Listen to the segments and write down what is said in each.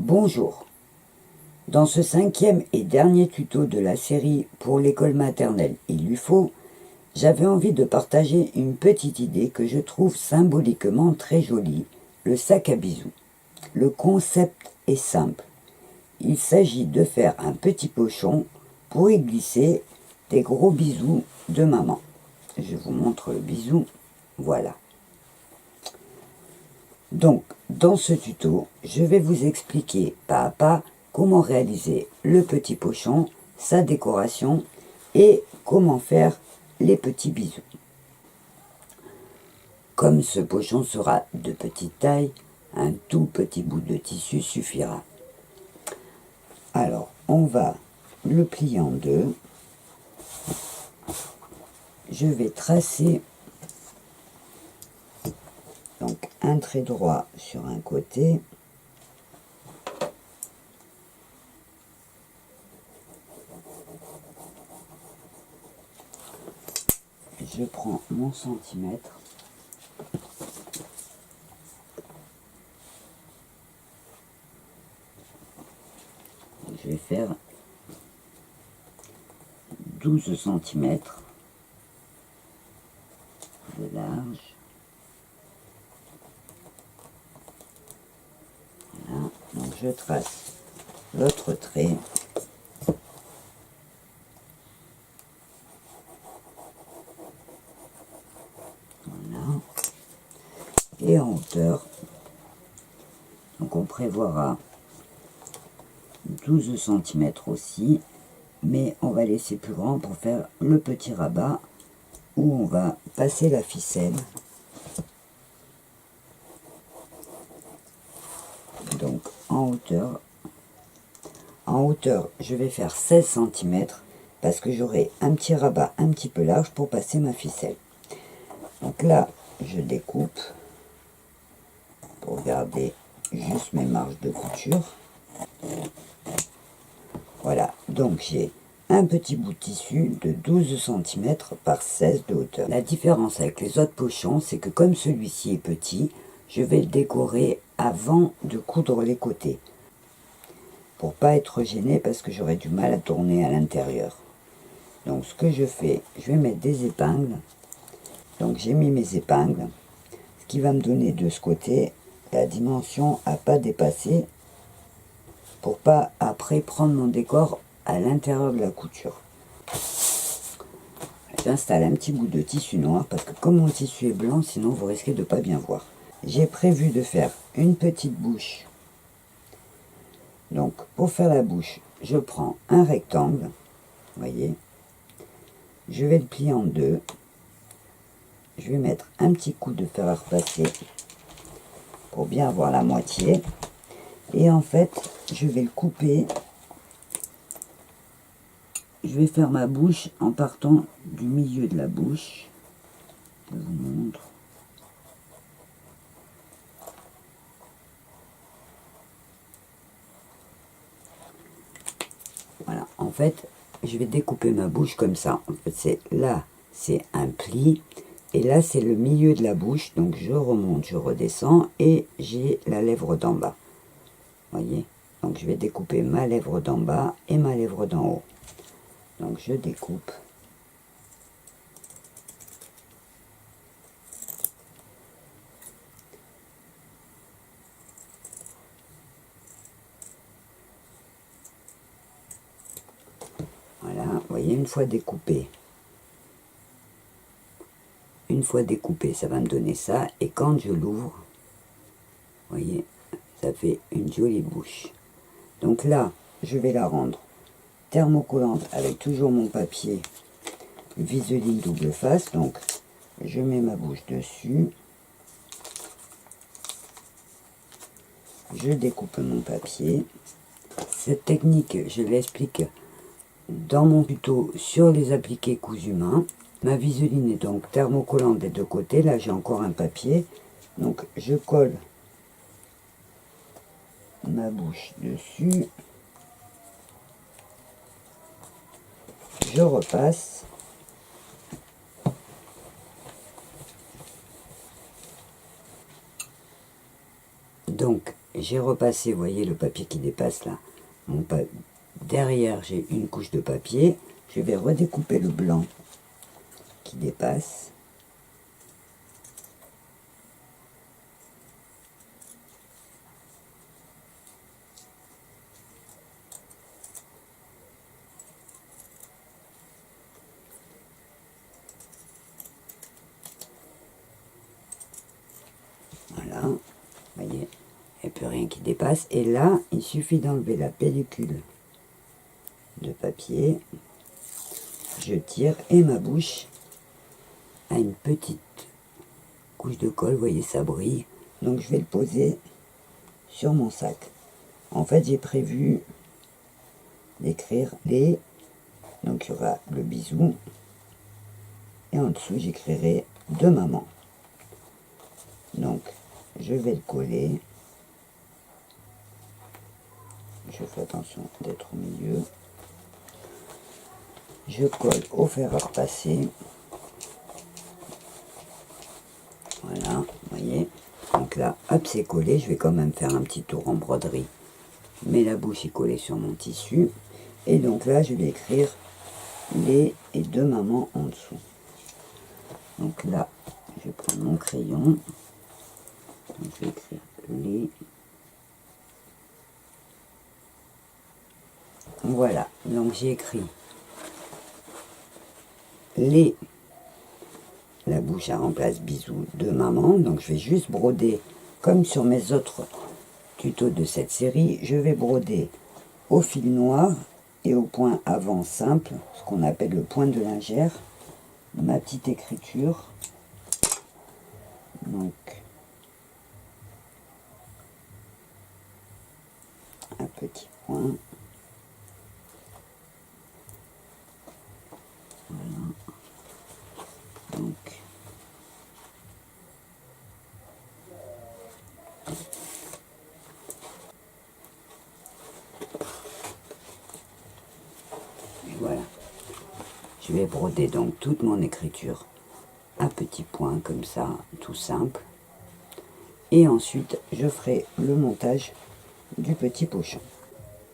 Bonjour. Dans ce 5e et dernier tuto de la série pour l'école maternelle Il lui faut, j'avais envie de partager une petite idée que je trouve symboliquement très jolie, le sac à bisous. Le concept est simple. Il s'agit de faire un petit pochon pour y glisser des gros bisous de maman. Je vous montre le bisou, voilà. Donc, dans ce tuto, je vais vous expliquer pas à pas comment réaliser le petit pochon, sa décoration et comment faire les petits bisous. Comme ce pochon sera de petite taille, un tout petit bout de tissu suffira. Alors, on va le plier en deux. Je vais tracer donc un trait droit sur un côté. Je prends mon centimètre. Je vais faire 12 cm de large. Voilà, donc je trace l'autre trait. Voilà. Et en hauteur, donc on prévoira 12 cm aussi, mais on va laisser plus grand pour faire le petit rabat où on va passer la ficelle. Donc en hauteur, je vais faire 16 cm parce que j'aurai un petit rabat un petit peu large pour passer ma ficelle. Donc là, je découpe pour garder juste mes marges de couture. Voilà, donc j'ai un petit bout de tissu de 12 cm par 16 de hauteur. La différence avec les autres pochons, c'est que comme celui-ci est petit, je vais le décorer avant de coudre les côtés. Pour pas être gêné parce que j'aurai du mal à tourner à l'intérieur. Donc ce que je fais, je vais mettre des épingles. Donc j'ai mis mes épingles, ce qui va me donner de ce côté la dimension à pas dépasser pour pas après prendre mon décor à l'intérieur de la couture. J'installe un petit bout de tissu noir parce que comme mon tissu est blanc, sinon vous risquez de pas bien voir. J'ai prévu de faire une petite bouche. Donc pour faire la bouche, je prends un rectangle, voyez, je vais le plier en deux. Je vais mettre un petit coup de fer à repasser pour bien avoir la moitié. Et en fait, je vais le couper. Je vais faire ma bouche en partant du milieu de la bouche. Je vous montre. Voilà, en fait, je vais découper ma bouche comme ça. En fait, c'est là, c'est un pli. Et là, c'est le milieu de la bouche. Donc, je remonte, je redescends et j'ai la lèvre d'en bas. Voyez, donc je vais découper ma lèvre d'en bas et ma lèvre d'en haut. Donc je découpe. Voilà, vous voyez, une fois découpé, ça va me donner ça. Et quand je l'ouvre, vous voyez, ça fait une jolie bouche. Donc là, je vais la rendre thermocollante avec toujours mon papier Viseline double face. Donc, je mets ma bouche dessus. Je découpe mon papier. Cette technique, je l'explique dans mon tuto sur les appliqués cousu main. Ma viseline est donc thermocollante des deux côtés. Là, j'ai encore un papier. Donc, je colle ma bouche dessus. Je repasse. Donc, j'ai repassé, vous voyez le papier qui dépasse là. Derrière, j'ai une couche de papier. Je vais redécouper le blanc qui dépasse. Voilà, vous voyez, il n'y a plus rien qui dépasse. Et là, il suffit d'enlever la pellicule de papier. Je tire et ma bouche a une petite couche de colle, vous voyez, ça brille. Donc je vais le poser sur mon sac. En fait, j'ai prévu d'écrire les... Donc il y aura le bisou. Et en dessous, j'écrirai de maman. Donc, je vais le coller. Je fais attention d'être au milieu. Je colle au fer à repasser. Voilà, vous voyez. Donc là, hop, c'est collé. Je vais quand même faire un petit tour en broderie. Mais la bouche est collée sur mon tissu. Et donc là, je vais écrire les et de maman en dessous. Donc là, je prends mon crayon. Donc je vais écrire les. Voilà, donc j'ai écrit les, la bouche à remplace bisous de maman. Donc je vais juste broder comme sur mes autres tutos de cette série. Je vais broder au fil noir et au point avant simple, ce qu'on appelle le point de lingère, ma petite écriture. Donc un petit point. Voilà. Donc et voilà. Je vais broder donc toute mon écriture à petits points comme ça, tout simple. Et ensuite, je ferai le montage du petit pochon.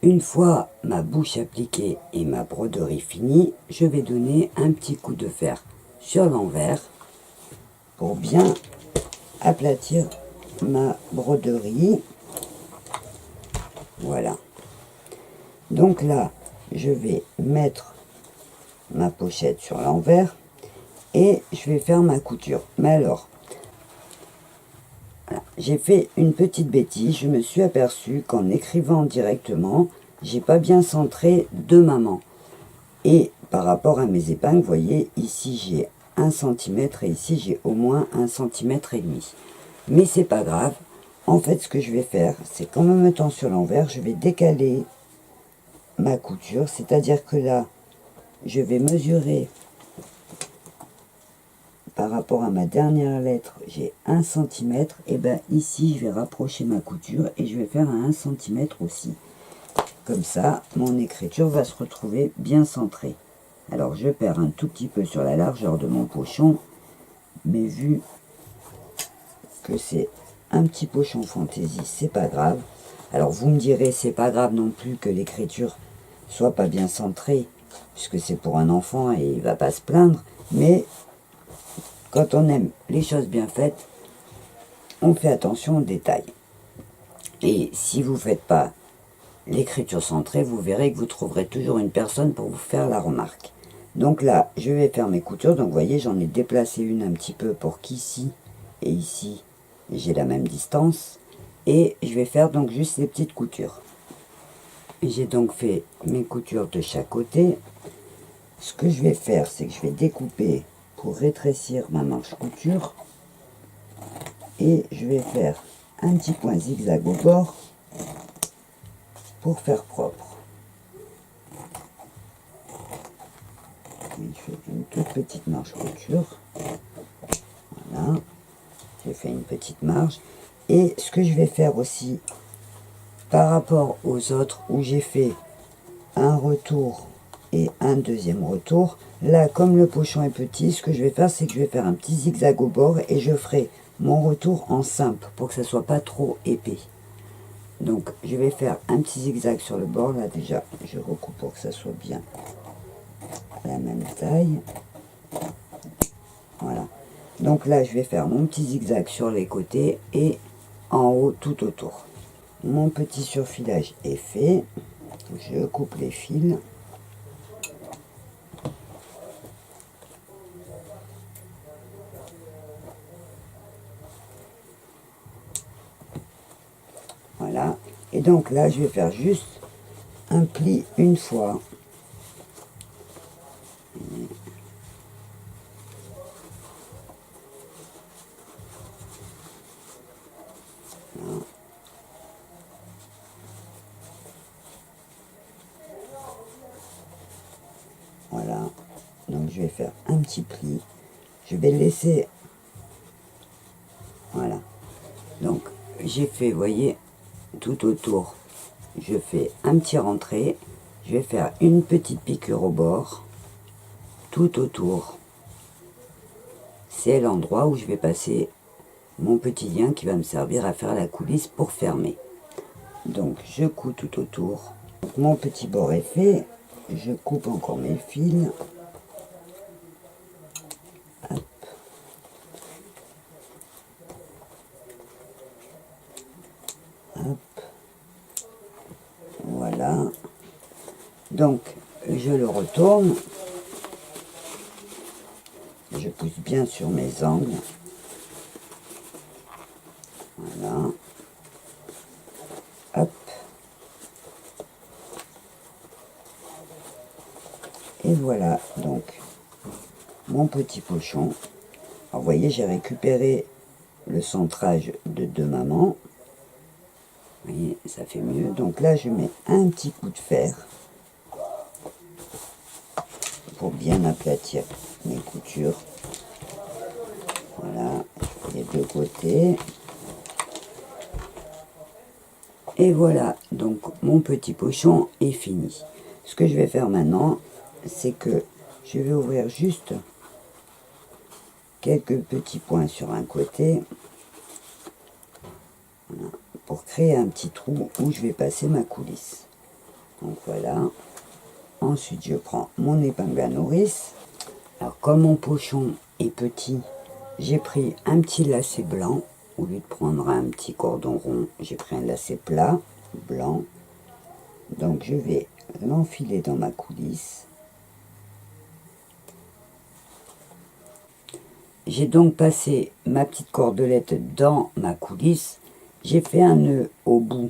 Une fois ma bouche appliquée et ma broderie finie, je vais donner un petit coup de fer sur l'envers pour bien aplatir ma broderie. Voilà. Donc là, je vais mettre ma pochette sur l'envers et je vais faire ma couture. Mais alors, voilà, j'ai fait une petite bêtise. Je me suis aperçu qu'en écrivant directement, j'ai pas bien centré de maman. Et par rapport à mes épingles, vous voyez, ici j'ai 1 cm et ici j'ai au moins 1,5 cm. Mais c'est pas grave. En fait, ce que je vais faire, c'est qu'en me mettant sur l'envers, je vais décaler ma couture. C'est-à-dire que là, je vais mesurer par rapport à ma dernière lettre, j'ai 1 cm. Et bien ici, je vais rapprocher ma couture et je vais faire un 1 cm aussi. Comme ça, mon écriture va se retrouver bien centrée. Alors, je perds un tout petit peu sur la largeur de mon pochon, mais vu que c'est un petit pochon fantaisie, c'est pas grave. Alors, vous me direz, c'est pas grave non plus que l'écriture soit pas bien centrée, puisque c'est pour un enfant et il va pas se plaindre. Mais quand on aime les choses bien faites, on fait attention aux détails. Et si vous faites pas l'écriture centrée, vous verrez que vous trouverez toujours une personne pour vous faire la remarque. Donc là, je vais faire mes coutures. Donc vous voyez, j'en ai déplacé une un petit peu pour qu'ici et ici, j'ai la même distance. Et je vais faire donc juste les petites coutures. J'ai donc fait mes coutures de chaque côté. Ce que je vais faire, c'est que je vais découper pour rétrécir ma manche couture. Et je vais faire un petit point zigzag au bord pour faire propre. Je fais une toute petite marge couture. Voilà. J'ai fait une petite marge. Et ce que je vais faire aussi, par rapport aux autres où j'ai fait un retour et un deuxième retour, là, comme le pochon est petit, ce que je vais faire, c'est que je vais faire un petit zigzag au bord et je ferai mon retour en simple pour que ça soit pas trop épais. Donc je vais faire un petit zigzag sur le bord. Là déjà, je recoupe pour que ça soit bien à la même taille. Voilà. Donc là, je vais faire mon petit zigzag sur les côtés et en haut tout autour. Mon petit surfilage est fait. Je coupe les fils. Voilà. Et donc là, je vais faire juste un pli une fois. Voilà. Donc je vais faire un petit pli. Je vais laisser. Voilà. Donc j'ai fait, vous voyez, tout autour. Je fais un petit rentré. Je vais faire une petite piqûre au bord. Tout autour. C'est l'endroit où je vais passer mon petit lien qui va me servir à faire la coulisse pour fermer. Donc je couds tout autour. Donc, mon petit bord est fait. Je coupe encore mes fils. Hop. Hop. Voilà. Donc je le retourne. Je pousse bien sur mes angles. Voilà. Hop. Et voilà donc mon petit pochon. Alors vous voyez, j'ai récupéré le centrage de deux mamans. Vous voyez, ça fait mieux. Donc là, je mets un petit coup de fer pour bien aplatir mes coutures. Voilà, les deux côtés. Et voilà, donc mon petit pochon est fini. Ce que je vais faire maintenant, c'est que je vais ouvrir juste quelques petits points sur un côté. Voilà, pour créer un petit trou où je vais passer ma coulisse. Donc voilà. Ensuite, je prends mon épingle à nourrice. Alors, comme mon pochon est petit, j'ai pris un petit lacet blanc. Au lieu de prendre un petit cordon rond, j'ai pris un lacet plat, blanc. Donc, je vais l'enfiler dans ma coulisse. J'ai donc passé ma petite cordelette dans ma coulisse. J'ai fait un nœud au bout,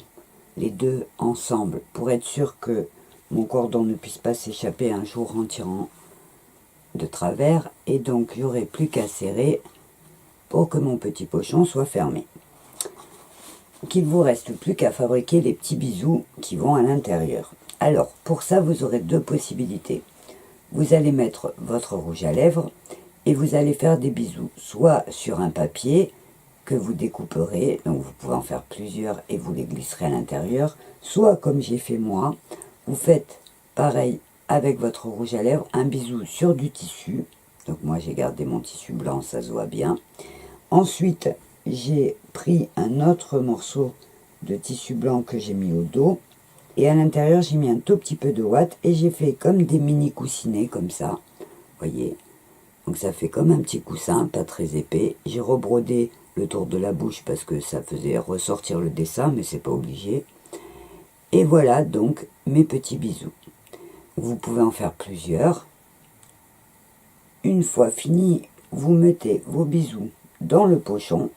les deux ensemble, pour être sûr que mon cordon ne puisse pas s'échapper un jour en tirant de travers. Et donc, j'aurai plus qu'à serrer pour que mon petit pochon soit fermé. Qu'il vous reste plus qu'à fabriquer les petits bisous qui vont à l'intérieur. Alors, pour ça, vous aurez deux possibilités. Vous allez mettre votre rouge à lèvres et vous allez faire des bisous, soit sur un papier que vous découperez, donc vous pouvez en faire plusieurs et vous les glisserez à l'intérieur, soit comme j'ai fait moi, vous faites pareil avec votre rouge à lèvres, un bisou sur du tissu. Donc moi j'ai gardé mon tissu blanc, ça se voit bien. Ensuite, j'ai pris un autre morceau de tissu blanc que j'ai mis au dos. Et à l'intérieur, j'ai mis un tout petit peu de ouate et j'ai fait comme des mini coussinets comme ça. Vous voyez. Donc ça fait comme un petit coussin, pas très épais. J'ai rebrodé le tour de la bouche parce que ça faisait ressortir le dessin, mais c'est pas obligé. Et voilà donc mes petits bisous. Vous pouvez en faire plusieurs. Une fois fini, vous mettez vos bisous dans le pochon.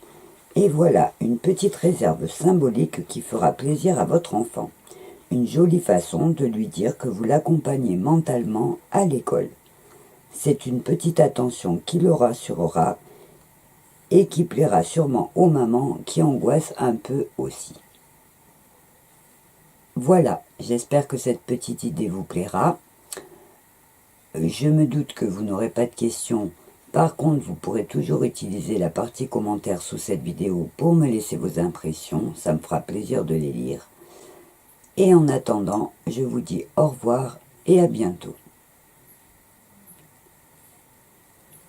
Et voilà une petite réserve symbolique qui fera plaisir à votre enfant. Une jolie façon de lui dire que vous l'accompagnez mentalement à l'école. C'est une petite attention qui le rassurera et qui plaira sûrement aux mamans qui angoissent un peu aussi. Voilà, j'espère que cette petite idée vous plaira. Je me doute que vous n'aurez pas de questions. Par contre, vous pourrez toujours utiliser la partie commentaires sous cette vidéo pour me laisser vos impressions. Ça me fera plaisir de les lire. Et en attendant, je vous dis au revoir et à bientôt.